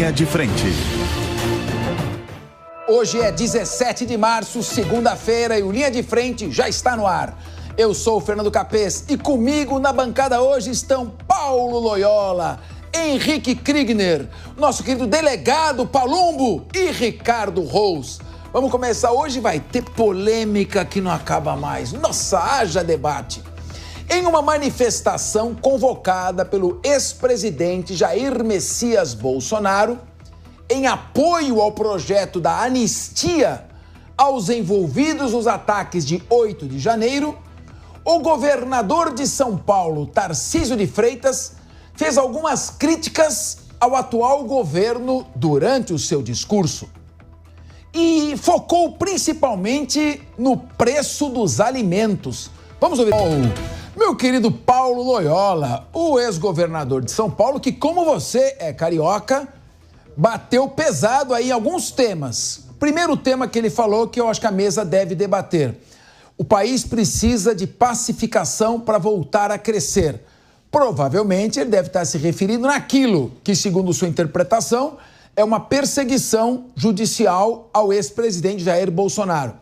Linha de Frente. Hoje é 17 de março, segunda-feira, e o Linha de Frente já está no ar. Eu sou o Fernando Capês e comigo na bancada hoje estão Paulo Loyola, Henrique Kriegner, nosso querido delegado Palumbo e Ricardo Rous. Vamos começar hoje, vai ter polêmica que não acaba mais. Nossa, haja debate. Em uma manifestação convocada pelo ex-presidente Jair Messias Bolsonaro, em apoio ao projeto da anistia aos envolvidos nos ataques de 8 de janeiro, o governador de São Paulo, Tarcísio de Freitas, fez algumas críticas ao atual governo durante o seu discurso e focou principalmente no preço dos alimentos. Vamos ouvir. Meu querido Paulo Loyola, o ex-governador de São Paulo, que, como você é carioca, bateu pesado aí em alguns temas. Primeiro tema que ele falou, que eu acho que a mesa deve debater: o país precisa de pacificação para voltar a crescer. Provavelmente ele deve estar se referindo naquilo que, segundo sua interpretação, é uma perseguição judicial ao ex-presidente Jair Bolsonaro.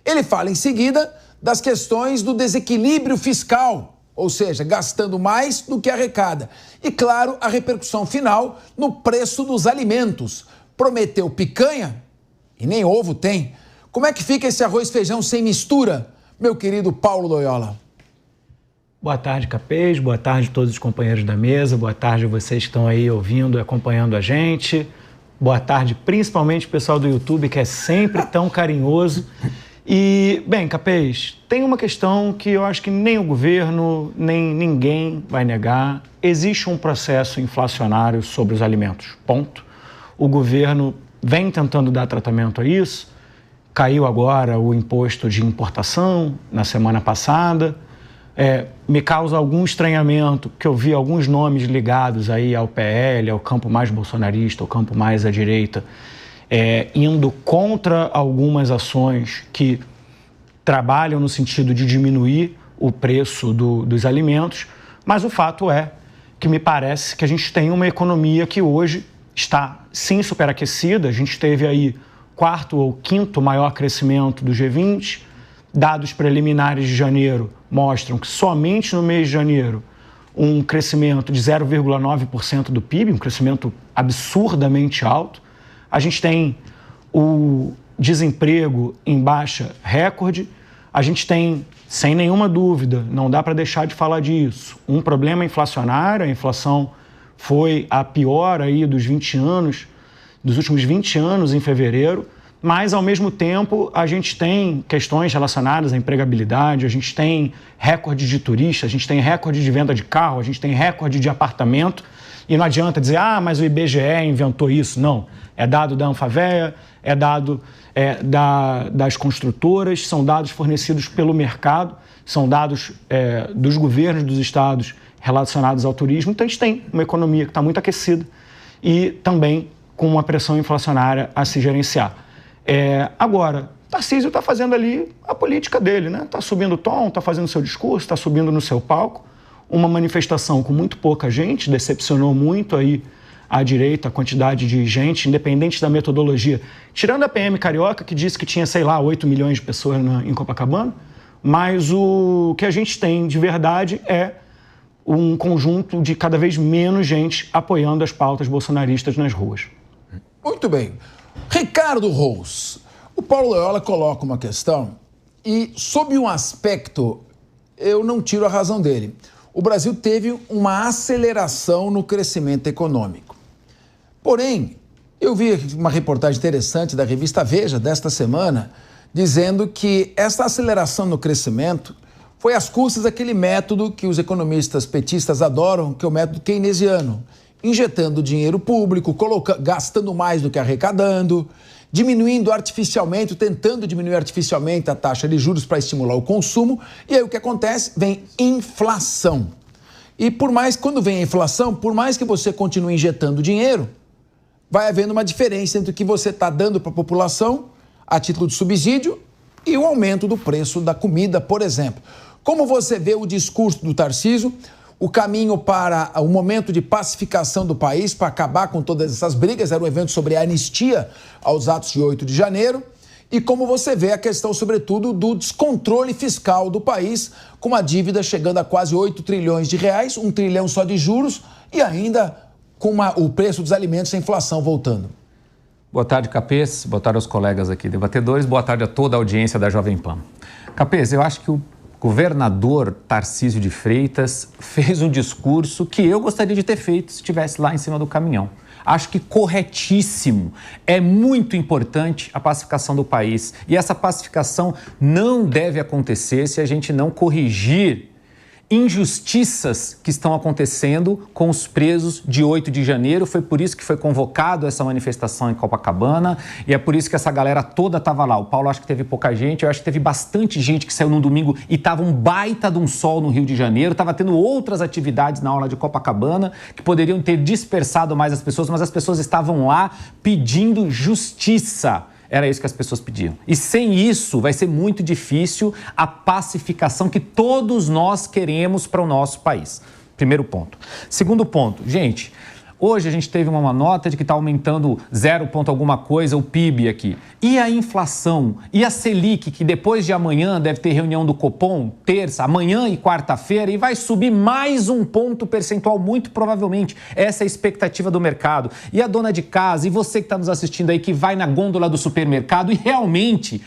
Ele fala em seguida das questões do desequilíbrio fiscal, ou seja, gastando mais do que arrecada. E, claro, a repercussão final no preço dos alimentos. Prometeu picanha e nem ovo tem. Como é que fica esse arroz e feijão sem mistura, meu querido Paulo Loyola? Boa tarde, Capês. Boa tarde a todos os companheiros da mesa. Boa tarde a vocês que estão aí ouvindo e acompanhando a gente. Boa tarde, principalmente o pessoal do YouTube, que é sempre tão carinhoso. E, bem, Capês, tem uma questão que eu acho que nem o governo, nem ninguém vai negar. Existe um processo inflacionário sobre os alimentos, ponto. O governo vem tentando dar tratamento a isso. Caiu agora o imposto de importação na semana passada. Me causa algum estranhamento, que eu vi alguns nomes ligados aí ao PL, ao campo mais bolsonarista, ao campo mais à direita, indo contra algumas ações que trabalham no sentido de diminuir o preço dos alimentos, mas o fato é que me parece que a gente tem uma economia que hoje está, sim, superaquecida. A gente teve aí quarto ou quinto maior crescimento do G20, dados preliminares de janeiro mostram que somente no mês de janeiro um crescimento de 0,9% do PIB, um crescimento absurdamente alto. A gente tem o desemprego em baixa recorde, a gente tem, sem nenhuma dúvida, não dá para deixar de falar disso, um problema inflacionário. A inflação foi a pior aí dos últimos 20 anos em fevereiro, mas ao mesmo tempo a gente tem questões relacionadas à empregabilidade, a gente tem recorde de turistas, a gente tem recorde de venda de carro, a gente tem recorde de apartamento, e não adianta dizer, mas o IBGE inventou isso. Não. É dado da Anfavea, é dado das construtoras, são dados fornecidos pelo mercado, são dados dos governos dos estados relacionados ao turismo. Então, a gente tem uma economia que está muito aquecida e também com uma pressão inflacionária a se gerenciar. Agora, Tarcísio está fazendo ali a política dele, né? Está subindo o tom, está fazendo o seu discurso, está subindo no seu palco. Uma manifestação com muito pouca gente, decepcionou muito aí à direita, a quantidade de gente, independente da metodologia. Tirando a PM Carioca, que disse que tinha, 8 milhões de pessoas em Copacabana, mas o que a gente tem de verdade é um conjunto de cada vez menos gente apoiando as pautas bolsonaristas nas ruas. Muito bem. Ricardo Rous, o Paulo Loyola coloca uma questão e, sob um aspecto, eu não tiro a razão dele. O Brasil teve uma aceleração no crescimento econômico. Porém, eu vi uma reportagem interessante da revista Veja desta semana, dizendo que essa aceleração no crescimento foi às custas daquele método que os economistas petistas adoram, que é o método keynesiano, injetando dinheiro público, gastando mais do que arrecadando, diminuindo artificialmente, tentando diminuir artificialmente a taxa de juros para estimular o consumo, e aí o que acontece? Vem inflação. E quando vem a inflação, por mais que você continue injetando dinheiro, vai havendo uma diferença entre o que você está dando para a população a título de subsídio e o aumento do preço da comida, por exemplo. Como você vê o discurso do Tarcísio, o caminho para o momento de pacificação do país, para acabar com todas essas brigas. Era um evento sobre a anistia aos atos de 8 de janeiro. E como você vê a questão, sobretudo, do descontrole fiscal do país, com uma dívida chegando a quase 8 trilhões de reais, 1 trilhão só de juros e ainda com o preço dos alimentos e a inflação voltando. Boa tarde, Capês. Boa tarde aos colegas aqui debatedores. Boa tarde a toda a audiência da Jovem Pan. Capês, eu acho que o governador Tarcísio de Freitas fez um discurso que eu gostaria de ter feito se estivesse lá em cima do caminhão. Acho que corretíssimo. É muito importante a pacificação do país. E essa pacificação não deve acontecer se a gente não corrigir injustiças que estão acontecendo com os presos de 8 de janeiro. Foi por isso que foi convocado essa manifestação em Copacabana e é por isso que essa galera toda estava lá. O Paulo acho que teve pouca gente, eu acho que teve bastante gente que saiu num domingo e estava um baita de um sol no Rio de Janeiro, estava tendo outras atividades na orla de Copacabana que poderiam ter dispersado mais as pessoas, mas as pessoas estavam lá pedindo justiça. Era isso que as pessoas pediam. E sem isso vai ser muito difícil a pacificação que todos nós queremos para o nosso país. Primeiro ponto. Segundo ponto, gente, hoje a gente teve uma nota de que está aumentando 0 ponto alguma coisa o PIB aqui. E a inflação? E a Selic, que depois de amanhã deve ter reunião do Copom, terça, amanhã e quarta-feira, e vai subir mais 1 ponto percentual, muito provavelmente. Essa é a expectativa do mercado. E a dona de casa, e você que está nos assistindo aí, que vai na gôndola do supermercado e realmente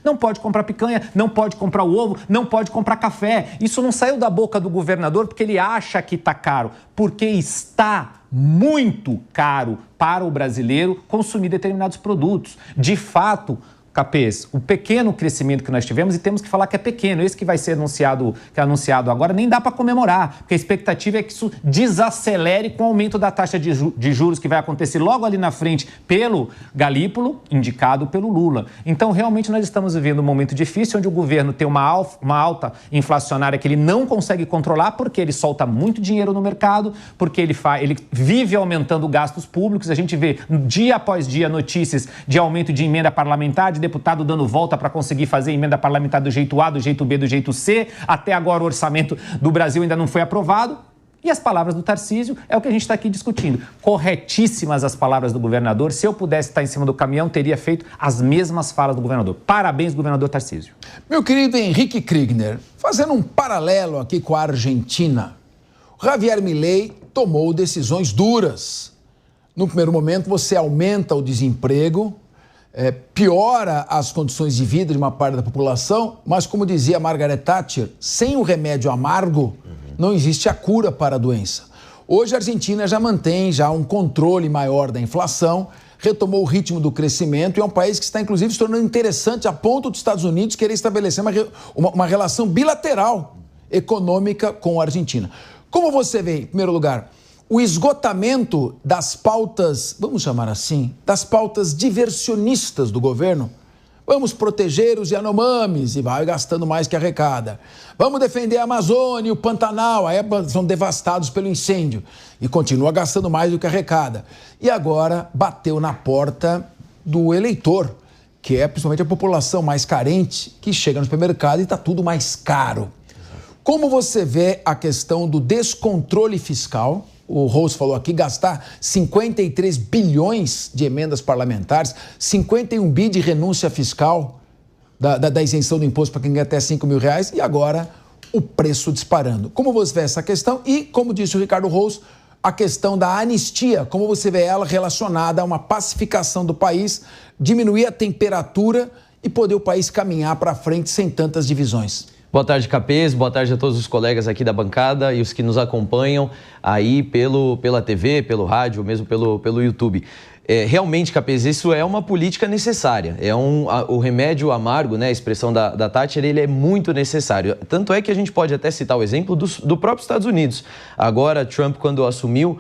não pode comprar picanha, não pode comprar o ovo, não pode comprar café. Isso não saiu da boca do governador porque ele acha que está caro, porque está muito caro para o brasileiro consumir determinados produtos. De fato, Capês, o pequeno crescimento que nós tivemos, e temos que falar que é pequeno, esse que vai ser anunciado, que é anunciado agora, nem dá para comemorar, porque a expectativa é que isso desacelere com o aumento da taxa de juros que vai acontecer logo ali na frente pelo Galípolo, indicado pelo Lula. Então, realmente, nós estamos vivendo um momento difícil, onde o governo tem uma alta inflacionária que ele não consegue controlar, porque ele solta muito dinheiro no mercado, porque ele vive aumentando gastos públicos. A gente vê dia após dia notícias de aumento de emenda parlamentar, de deputado dando volta para conseguir fazer emenda parlamentar do jeito A, do jeito B, do jeito C. Até agora o orçamento do Brasil ainda não foi aprovado. E as palavras do Tarcísio é o que a gente está aqui discutindo. Corretíssimas as palavras do governador. Se eu pudesse estar em cima do caminhão, teria feito as mesmas falas do governador. Parabéns, governador Tarcísio. Meu querido Henrique Kriegner, fazendo um paralelo aqui com a Argentina, o Javier Milei tomou decisões duras. No primeiro momento, você aumenta o desemprego, piora as condições de vida de uma parte da população, mas como dizia Margaret Thatcher, sem o remédio amargo, não existe a cura para a doença. Hoje a Argentina já mantém um controle maior da inflação, retomou o ritmo do crescimento e é um país que está, inclusive, se tornando interessante a ponto dos Estados Unidos querer estabelecer uma relação bilateral econômica com a Argentina. Como você vê, em primeiro lugar, o esgotamento das pautas, vamos chamar assim, das pautas diversionistas do governo? Vamos proteger os Yanomamis e vai gastando mais que arrecada. Vamos defender a Amazônia e o Pantanal, aí são devastados pelo incêndio e continua gastando mais do que arrecada. E agora bateu na porta do eleitor, que é principalmente a população mais carente, que chega no supermercado e está tudo mais caro. Como você vê a questão do descontrole fiscal? O Rose falou aqui, gastar 53 bilhões de emendas parlamentares, 51 bi de renúncia fiscal da isenção do imposto para quem ganha até 5 mil reais e agora o preço disparando. Como você vê essa questão? E, como disse o Ricardo Rose, a questão da anistia, como você vê ela relacionada a uma pacificação do país, diminuir a temperatura e poder o país caminhar para frente sem tantas divisões. Boa tarde, Capês. Boa tarde a todos os colegas aqui da bancada e os que nos acompanham aí pela TV, pelo rádio, mesmo pelo YouTube. Realmente, Capês, isso é uma política necessária. O remédio amargo, né, a expressão da Thatcher, ele é muito necessário. Tanto é que a gente pode até citar o exemplo do próprio Estados Unidos. Agora, Trump, quando assumiu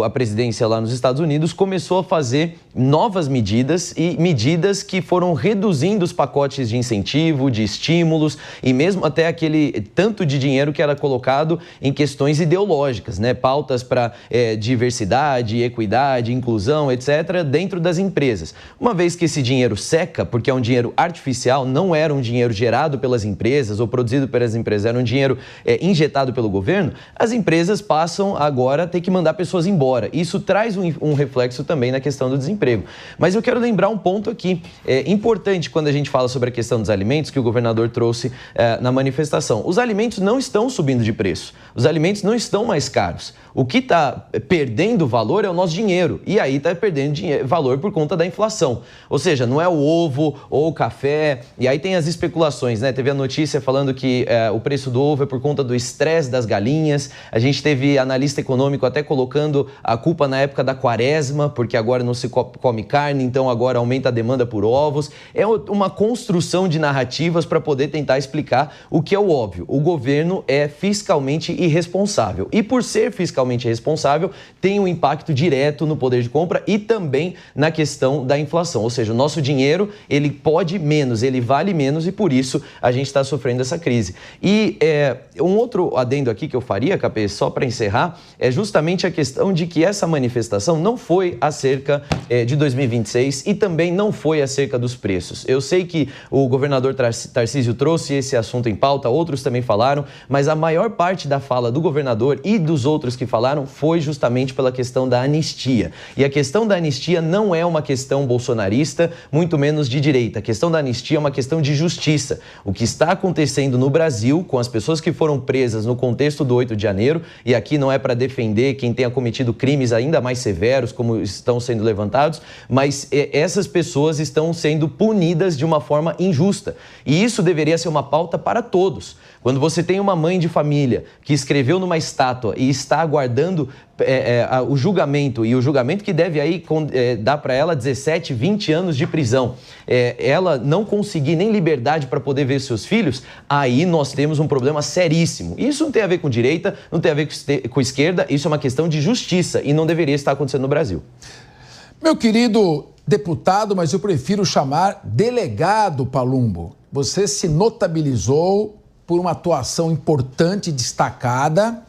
a presidência lá nos Estados Unidos, começou a fazer novas medidas e medidas que foram reduzindo os pacotes de incentivo, de estímulos e mesmo até aquele tanto de dinheiro que era colocado em questões ideológicas, né? Pautas para diversidade, equidade, inclusão, confusão, etc., dentro das empresas. Uma vez que esse dinheiro seca, porque é um dinheiro artificial, não era um dinheiro gerado pelas empresas ou produzido pelas empresas, era um dinheiro injetado pelo governo, as empresas passam agora a ter que mandar pessoas embora. Isso traz um reflexo também na questão do desemprego. Mas eu quero lembrar um ponto aqui, importante quando a gente fala sobre a questão dos alimentos, que o governador trouxe na manifestação. Os alimentos não estão subindo de preço, os alimentos não estão mais caros. O que está perdendo valor é o nosso dinheiro, e aí está perdendo valor por conta da inflação. Ou seja, não é o ovo ou o café, e aí tem as especulações, né? Teve a notícia falando que o preço do ovo é por conta do estresse das galinhas, a gente teve analista econômico até colocando a culpa na época da quaresma, porque agora não se come carne, então agora aumenta a demanda por ovos. É uma construção de narrativas para poder tentar explicar o que é o óbvio. O governo é fiscalmente irresponsável, e por ser fiscalmente responsável, tem um impacto direto no poder de compra e também na questão da inflação. Ou seja, o nosso dinheiro, ele pode menos, ele vale menos, e por isso a gente está sofrendo essa crise. E um outro adendo aqui que eu faria, Capê, só para encerrar, é justamente a questão de que essa manifestação não foi acerca de 2026 e também não foi acerca dos preços. Eu sei que o governador Tarcísio trouxe esse assunto em pauta, outros também falaram, mas a maior parte da fala do governador e dos outros que falaram foi justamente pela questão da anistia. E a questão da anistia não é uma questão bolsonarista, muito menos de direita. A questão da anistia é uma questão de justiça. O que está acontecendo no Brasil, com as pessoas que foram presas no contexto do 8 de janeiro, e aqui não é para defender quem tenha cometido crimes ainda mais severos, como estão sendo levantados, mas essas pessoas estão sendo punidas de uma forma injusta. E isso deveria ser uma pauta para todos. Quando você tem uma mãe de família que escreveu numa estátua e está aguardando o julgamento, e o julgamento que deve aí dar para ela 17, 20 anos de prisão, ela não conseguir nem liberdade para poder ver seus filhos, aí nós temos um problema seríssimo. Isso não tem a ver com direita, não tem a ver com esquerda, isso é uma questão de justiça e não deveria estar acontecendo no Brasil. Meu querido deputado, mas eu prefiro chamar delegado Palumbo, você se notabilizou por uma atuação importante e destacada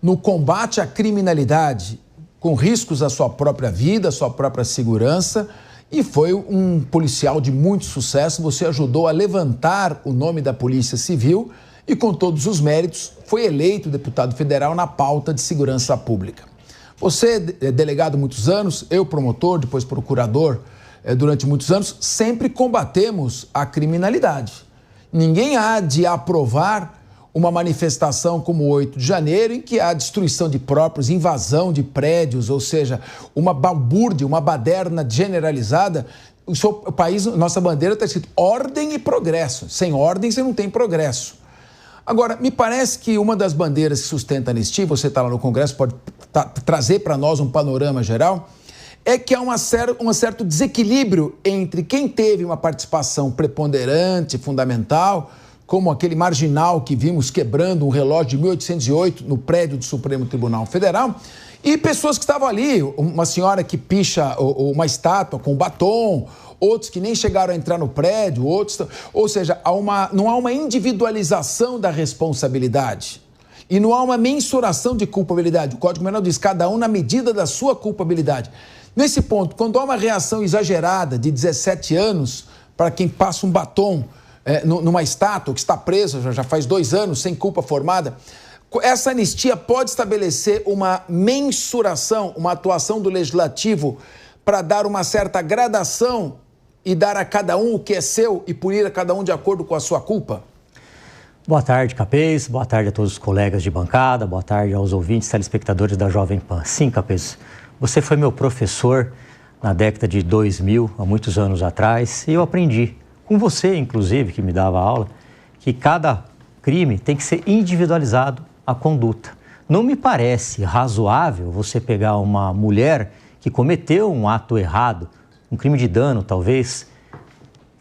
no combate à criminalidade, com riscos à sua própria vida, à sua própria segurança, e foi um policial de muito sucesso. Você ajudou a levantar o nome da Polícia Civil e, com todos os méritos, foi eleito deputado federal na pauta de segurança pública. Você é delegado há muitos anos, eu promotor, depois procurador durante muitos anos, sempre combatemos a criminalidade. Ninguém há de aprovar uma manifestação como o 8 de janeiro, em que há destruição de próprios, invasão de prédios, ou seja, uma balbúrdia, uma baderna generalizada. O país, nossa bandeira está escrito ordem e progresso. Sem ordem você não tem progresso. Agora, me parece que uma das bandeiras que sustenta a anistia, você está lá no Congresso, pode trazer para nós um panorama geral, é que há um certo desequilíbrio entre quem teve uma participação preponderante, fundamental, como aquele marginal que vimos quebrando um relógio de 1808 no prédio do Supremo Tribunal Federal, e pessoas que estavam ali, uma senhora que picha uma estátua com batom, outros que nem chegaram a entrar no prédio, outros... Ou seja, não há uma individualização da responsabilidade. E não há uma mensuração de culpabilidade. O Código Penal diz, cada um na medida da sua culpabilidade. Nesse ponto, quando há uma reação exagerada de 17 anos para quem passa um batom numa estátua, que está preso já faz 2 anos, sem culpa formada, essa anistia pode estabelecer uma mensuração, uma atuação do Legislativo para dar uma certa gradação e dar a cada um o que é seu e punir a cada um de acordo com a sua culpa? Boa tarde, Capês. Boa tarde a todos os colegas de bancada. Boa tarde aos ouvintes, telespectadores da Jovem Pan. Sim, Capês, você foi meu professor na década de 2000, há muitos anos atrás, e eu aprendi, com você, inclusive, que me dava aula, que cada crime tem que ser individualizado a conduta. Não me parece razoável você pegar uma mulher que cometeu um ato errado, um crime de dano, talvez,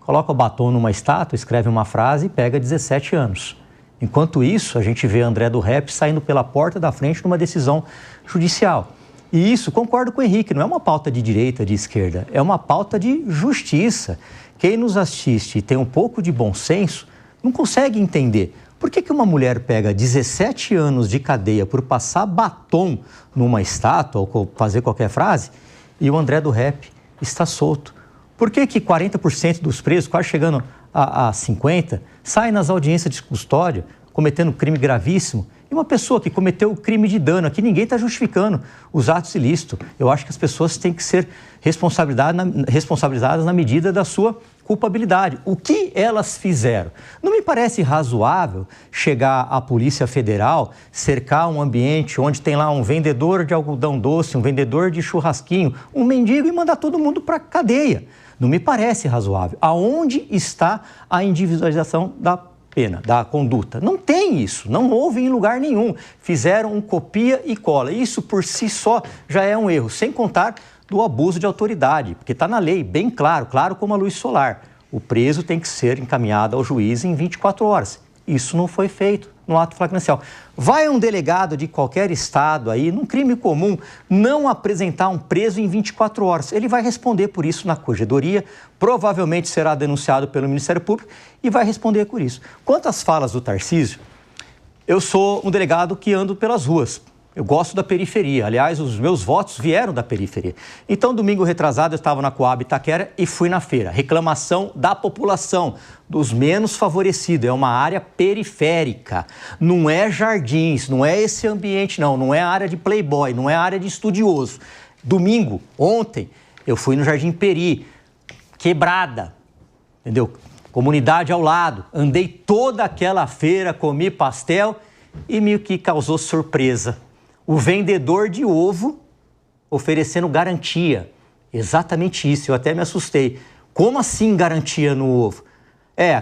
coloca o batom numa estátua, escreve uma frase e pega 17 anos. Enquanto isso, a gente vê André do Rep saindo pela porta da frente numa decisão judicial. E isso, concordo com o Henrique, não é uma pauta de direita, de esquerda, é uma pauta de justiça. Quem nos assiste e tem um pouco de bom senso não consegue entender por que uma mulher pega 17 anos de cadeia por passar batom numa estátua ou fazer qualquer frase e o André do Rap está solto. Por que 40% dos presos, quase chegando a 50%, saem nas audiências de custódia cometendo crime gravíssimo? E uma pessoa que cometeu o crime de dano, aqui ninguém está justificando os atos ilícitos. Eu acho que as pessoas têm que ser responsabilizadas na medida da sua culpabilidade. O que elas fizeram? Não me parece razoável chegar à Polícia Federal, cercar um ambiente onde tem lá um vendedor de algodão doce, um vendedor de churrasquinho, um mendigo e mandar todo mundo para a cadeia. Não me parece razoável. Aonde está a individualização da pena, da conduta? Não tem isso, não houve em lugar nenhum. Fizeram um copia e cola. Isso por si só já é um erro, sem contar do abuso de autoridade, porque está na lei, bem claro como a luz solar. O preso tem que ser encaminhado ao juiz em 24 horas. Isso não foi feito no ato flagrancial. Vai um delegado de qualquer estado aí, num crime comum, não apresentar um preso em 24 horas. Ele vai responder por isso na corregedoria, provavelmente será denunciado pelo Ministério Público e vai responder por isso. Quanto às falas do Tarcísio, eu sou um delegado que ando pelas ruas. Eu gosto da periferia. Aliás, os meus votos vieram da periferia. Então, domingo retrasado, eu estava na Coab Itaquera e fui na feira. Reclamação da população, dos menos favorecidos. É uma área periférica. Não é Jardins, não é esse ambiente, não é a área de playboy, não é a área de estudioso. Domingo, ontem, eu fui no Jardim Peri, quebrada, entendeu? Comunidade ao lado. Andei toda aquela feira, comi pastel e meio que causou surpresa. O vendedor de ovo oferecendo garantia. Exatamente isso, eu até me assustei. Como assim garantia no ovo?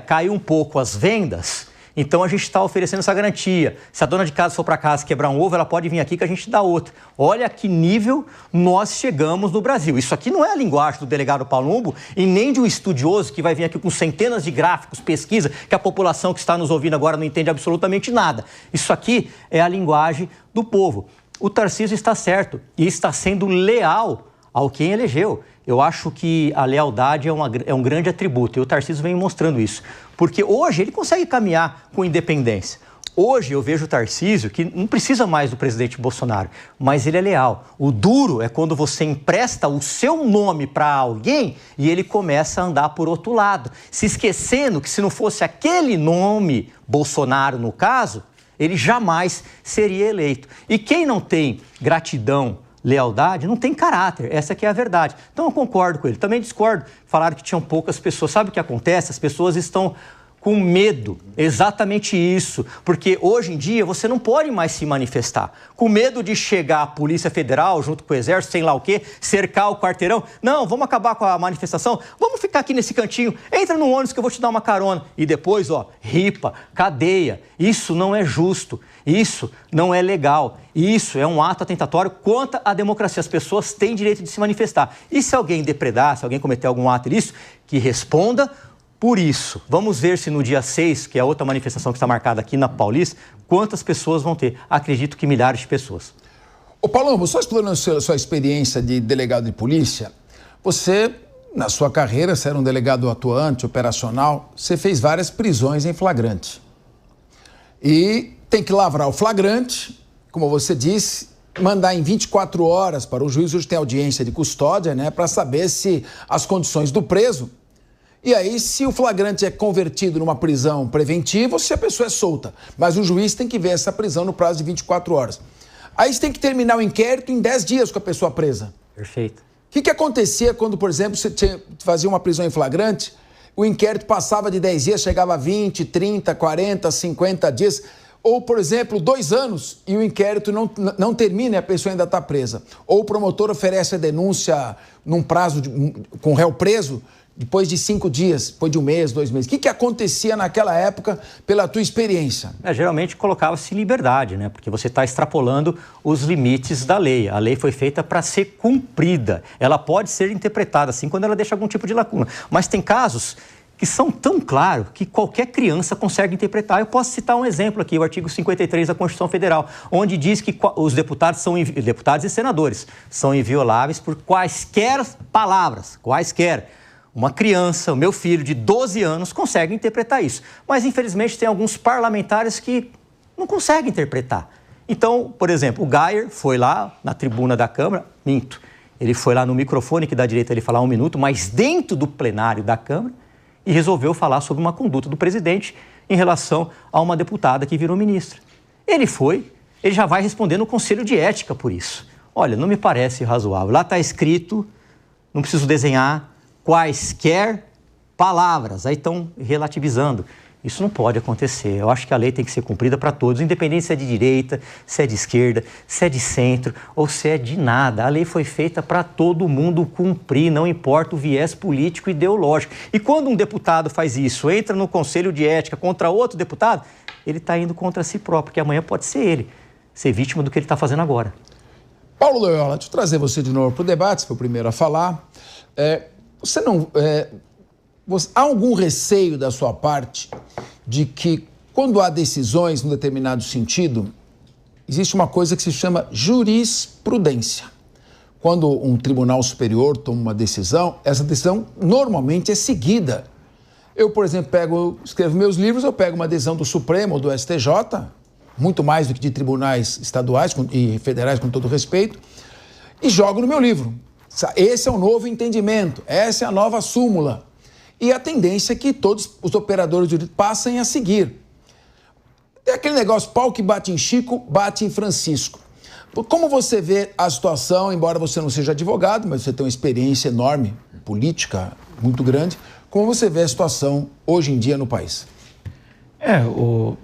Caiu um pouco as vendas, então a gente está oferecendo essa garantia. Se a dona de casa for para casa quebrar um ovo, ela pode vir aqui que a gente dá outro. Olha que nível nós chegamos no Brasil. Isso aqui não é a linguagem do delegado Palumbo e nem de um estudioso que vai vir aqui com centenas de gráficos, pesquisa, que a população que está nos ouvindo agora não entende absolutamente nada. Isso aqui é a linguagem do povo. O Tarcísio está certo e está sendo leal ao quem elegeu. Eu acho que a lealdade é um grande atributo e o Tarcísio vem mostrando isso. Porque hoje ele consegue caminhar com independência. Hoje eu vejo o Tarcísio que não precisa mais do presidente Bolsonaro, mas ele é leal. O duro é quando você empresta o seu nome para alguém e ele começa a andar por outro lado, se esquecendo que se não fosse aquele nome, Bolsonaro no caso, ele jamais seria eleito. E quem não tem gratidão, lealdade, não tem caráter. Essa que é a verdade. Então eu concordo com ele. Também discordo. Falaram que tinham poucas pessoas. Sabe o que acontece? As pessoas estão com medo. Exatamente isso. Porque hoje em dia você não pode mais se manifestar. Com medo de chegar a Polícia Federal junto com o Exército, sei lá o quê, cercar o quarteirão. Não, vamos acabar com a manifestação. Vamos ficar aqui nesse cantinho. Entra no ônibus que eu vou te dar uma carona. E depois, ripa, cadeia. Isso não é justo. Isso não é legal. Isso é um ato atentatório contra a democracia. As pessoas têm direito de se manifestar. E se alguém depredar, se alguém cometer algum ato ilícito, que responda por isso. Vamos ver se no dia 6, que é a outra manifestação que está marcada aqui na Paulista, quantas pessoas vão ter. Acredito que milhares de pessoas. Ô Palumbo, só explorando sua experiência de delegado de polícia, você, na sua carreira, você era um delegado atuante, operacional, você fez várias prisões em flagrante. E tem que lavrar o flagrante, como você disse, mandar em 24 horas para o juiz, hoje tem audiência de custódia, né, para saber se as condições do preso. E aí, se o flagrante é convertido numa prisão preventiva, ou se a pessoa é solta. Mas o juiz tem que ver essa prisão no prazo de 24 horas. Aí você tem que terminar o inquérito em 10 dias com a pessoa presa. Perfeito. O que acontecia quando, por exemplo, você fazia uma prisão em flagrante, o inquérito passava de 10 dias, chegava a 20, 30, 40, 50 dias... Ou, por exemplo, 2 anos e o inquérito não termina e a pessoa ainda está presa. Ou o promotor oferece a denúncia num prazo com o réu preso depois de 5 dias, depois de 1 mês, 2 meses. O que acontecia naquela época pela tua experiência? Geralmente colocava-se liberdade, né? Porque você está extrapolando os limites da lei. A lei foi feita para ser cumprida. Ela pode ser interpretada assim quando ela deixa algum tipo de lacuna. Mas tem casos que são tão claros que qualquer criança consegue interpretar. Eu posso citar um exemplo aqui, o artigo 53 da Constituição Federal, onde diz que os deputados e senadores são invioláveis por quaisquer palavras, quaisquer. Uma criança, o meu filho de 12 anos, consegue interpretar isso. Mas, infelizmente, tem alguns parlamentares que não conseguem interpretar. Então, por exemplo, o Geyer foi lá na tribuna da Câmara, Ele foi lá no microfone que dá direito a ele falar 1 minuto, mas dentro do plenário da Câmara, e resolveu falar sobre uma conduta do presidente em relação a uma deputada que virou ministra. Ele já vai responder no Conselho de Ética por isso. Olha, não me parece razoável. Lá está escrito, não preciso desenhar quaisquer palavras. Aí estão relativizando. Isso não pode acontecer. Eu acho que a lei tem que ser cumprida para todos, independente se é de direita, se é de esquerda, se é de centro ou se é de nada. A lei foi feita para todo mundo cumprir, não importa o viés político e ideológico. E quando um deputado faz isso, entra no Conselho de Ética contra outro deputado, ele está indo contra si próprio, porque amanhã pode ser ele, ser vítima do que ele está fazendo agora. Paulo Loyola, deixa eu trazer você de novo para o debate, você foi o primeiro a falar. Há algum receio da sua parte de que, quando há decisões num determinado sentido, existe uma coisa que se chama jurisprudência. Quando um tribunal superior toma uma decisão, essa decisão normalmente é seguida. Eu, por exemplo, escrevo meus livros, eu pego uma decisão do Supremo ou do STJ, muito mais do que de tribunais estaduais e federais, com todo respeito, e jogo no meu livro. Esse é o novo entendimento, essa é a nova súmula. E a tendência é que todos os operadores de direito passem a seguir. Tem aquele negócio, pau que bate em Chico, bate em Francisco. Como você vê a situação, embora você não seja advogado, mas você tem uma experiência enorme, política muito grande, como você vê a situação hoje em dia no país? O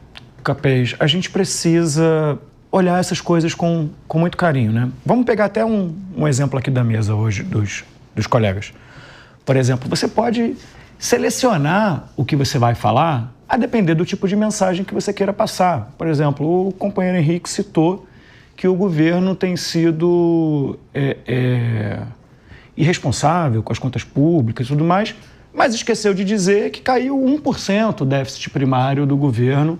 Capês, a gente precisa olhar essas coisas com muito carinho, né? Vamos pegar até um exemplo aqui da mesa hoje dos colegas. Por exemplo, você pode selecionar o que você vai falar a depender do tipo de mensagem que você queira passar. Por exemplo, o companheiro Henrique citou que o governo tem sido irresponsável com as contas públicas e tudo mais, mas esqueceu de dizer que caiu 1% o déficit primário do governo.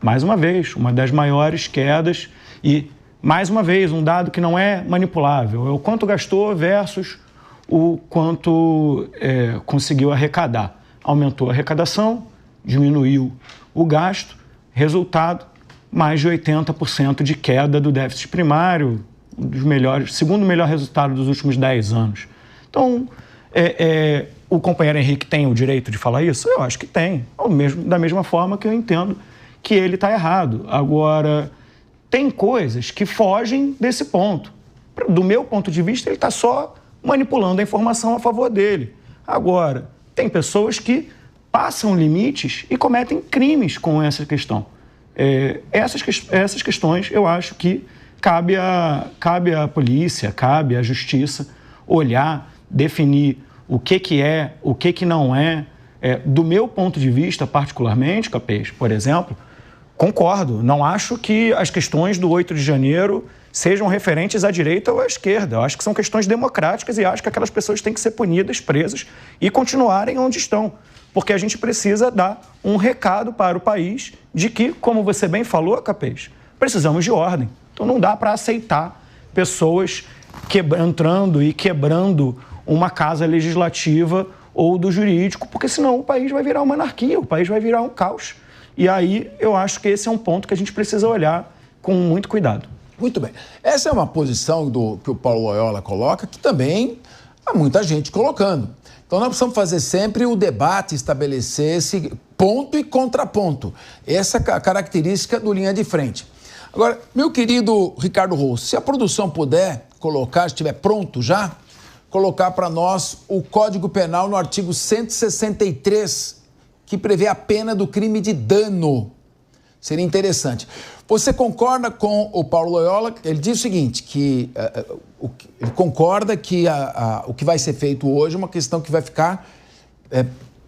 Mais uma vez, uma das maiores quedas e, mais uma vez, um dado que não é manipulável. É o quanto gastou versus o quanto conseguiu arrecadar. Aumentou a arrecadação, diminuiu o gasto, resultado, mais de 80% de queda do déficit primário, segundo melhor resultado dos últimos 10 anos. Então, o companheiro Henrique tem o direito de falar isso? Eu acho que tem, da mesma forma que eu entendo que ele está errado. Agora, tem coisas que fogem desse ponto. Do meu ponto de vista, ele está só manipulando a informação a favor dele. Agora, tem pessoas que passam limites e cometem crimes com essa questão. Essas questões, eu acho que cabe à polícia, cabe à justiça olhar, definir o que é, o que não é. Do meu ponto de vista, particularmente, Capês, por exemplo, concordo. Não acho que as questões do 8 de janeiro sejam referentes à direita ou à esquerda. Eu acho que são questões democráticas e acho que aquelas pessoas têm que ser punidas, presas e continuarem onde estão. Porque a gente precisa dar um recado para o país de que, como você bem falou, Capês, precisamos de ordem. Então não dá para aceitar pessoas entrando e quebrando uma casa legislativa ou do jurídico, porque senão o país vai virar uma anarquia, o país vai virar um caos. E aí eu acho que esse é um ponto que a gente precisa olhar com muito cuidado. Muito bem. Essa é uma posição que o Paulo Loyola coloca, que também há muita gente colocando. Então nós precisamos fazer sempre o debate, estabelecer esse ponto e contraponto. Essa é a característica do Linha de Frente. Agora, meu querido Ricardo Rosso, se a produção puder colocar, se estiver pronto já, colocar para nós o Código Penal no artigo 163, que prevê a pena do crime de dano. Seria interessante. Você concorda com o Paulo Loyola? Ele diz o seguinte, que ele concorda que o que vai ser feito hoje é uma questão que vai ficar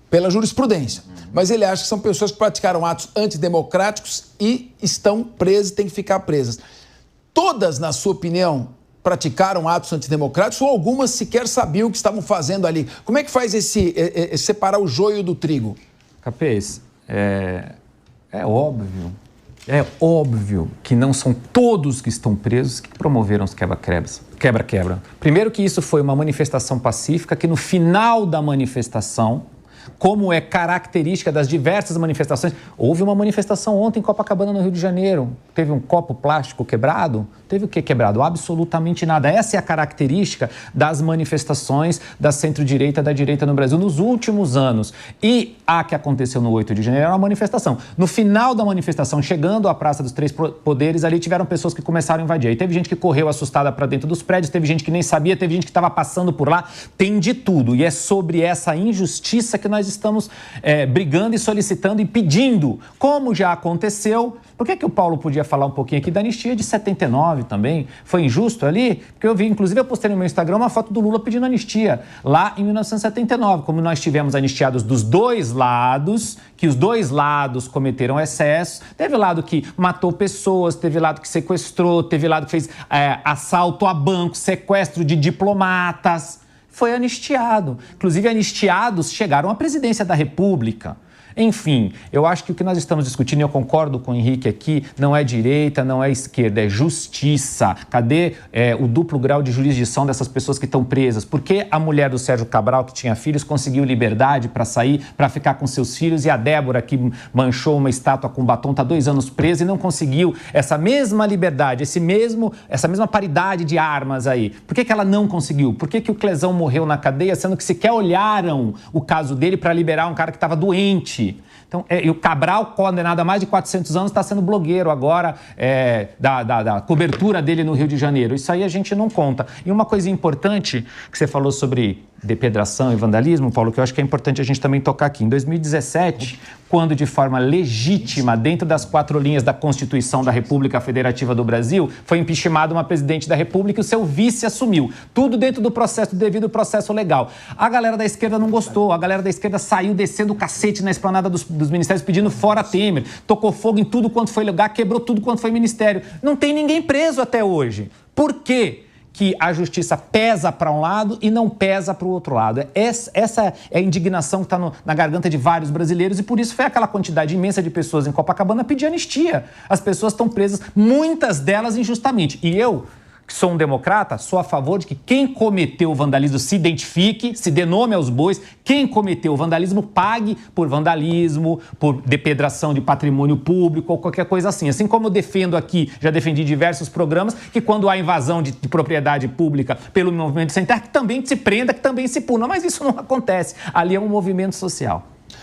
pela jurisprudência. Mas ele acha que são pessoas que praticaram atos antidemocráticos e estão presas, têm que ficar presas. Todas, na sua opinião, praticaram atos antidemocráticos ou algumas sequer sabiam o que estavam fazendo ali? Como é que faz separar o joio do trigo? Capês, é óbvio que não são todos que estão presos que promoveram os quebra-quebra. Primeiro que isso foi uma manifestação pacífica, que no final da manifestação como é característica das diversas manifestações. Houve uma manifestação ontem em Copacabana, no Rio de Janeiro. Teve um copo plástico quebrado? Teve o que quebrado? Absolutamente nada. Essa é a característica das manifestações da centro-direita e da direita no Brasil nos últimos anos. E a que aconteceu no 8 de janeiro era uma manifestação. No final da manifestação, chegando à Praça dos Três Poderes, ali tiveram pessoas que começaram a invadir. Aí teve gente que correu assustada para dentro dos prédios, teve gente que nem sabia, teve gente que estava passando por lá. Tem de tudo. E é sobre essa injustiça que nós estamos brigando e solicitando e pedindo. Como já aconteceu, por que o Paulo podia falar um pouquinho aqui da anistia de 79 também? Foi injusto ali? Porque eu vi, inclusive eu postei no meu Instagram uma foto do Lula pedindo anistia, lá em 1979, como nós tivemos anistiados dos dois lados, que os dois lados cometeram excessos. Teve lado que matou pessoas, teve lado que sequestrou, teve lado que fez assalto a banco, sequestro de diplomatas. Foi anistiado. Inclusive, anistiados chegaram à presidência da República. Enfim, eu acho que o que nós estamos discutindo, e eu concordo com o Henrique aqui, não é direita, não é esquerda, é justiça. Cadê o duplo grau de jurisdição dessas pessoas que estão presas? Por que a mulher do Sérgio Cabral, que tinha filhos, conseguiu liberdade para sair, para ficar com seus filhos, e a Débora, que manchou uma estátua com batom, está 2 anos presa e não conseguiu essa mesma liberdade, essa mesma paridade de armas aí? Por que ela não conseguiu? Por que o Clesão morreu na cadeia, sendo que sequer olharam o caso dele para liberar um cara que estava doente? Então, e o Cabral, condenado a mais de 400 anos, está sendo blogueiro agora da cobertura dele no Rio de Janeiro. Isso aí a gente não conta. E uma coisa importante que você falou sobre depredação e vandalismo, Paulo, que eu acho que é importante a gente também tocar aqui. Em 2017, quando de forma legítima, dentro das 4 linhas da Constituição da República Federativa do Brasil, foi impeachmentada uma presidente da República e o seu vice assumiu. Tudo dentro do processo, do devido processo legal. A galera da esquerda não gostou, a galera da esquerda saiu descendo o cacete na esplanada dos ministérios pedindo fora Temer, tocou fogo em tudo quanto foi lugar, quebrou tudo quanto foi ministério. Não tem ninguém preso até hoje. Por quê? Que a justiça pesa para um lado e não pesa para o outro lado. Essa é a indignação que está na garganta de vários brasileiros, e por isso foi aquela quantidade imensa de pessoas em Copacabana pedir anistia. As pessoas estão presas, muitas delas injustamente. E eu, que sou um democrata, sou a favor de que quem cometeu o vandalismo se identifique, se dê nome aos bois. Quem cometeu o vandalismo pague por vandalismo, por depredação de patrimônio público ou qualquer coisa assim. Assim como eu defendo aqui, já defendi diversos programas, que quando há invasão de propriedade pública pelo movimento sem terra, que também se prenda, que também se puna. Mas isso não acontece. Ali é um movimento social.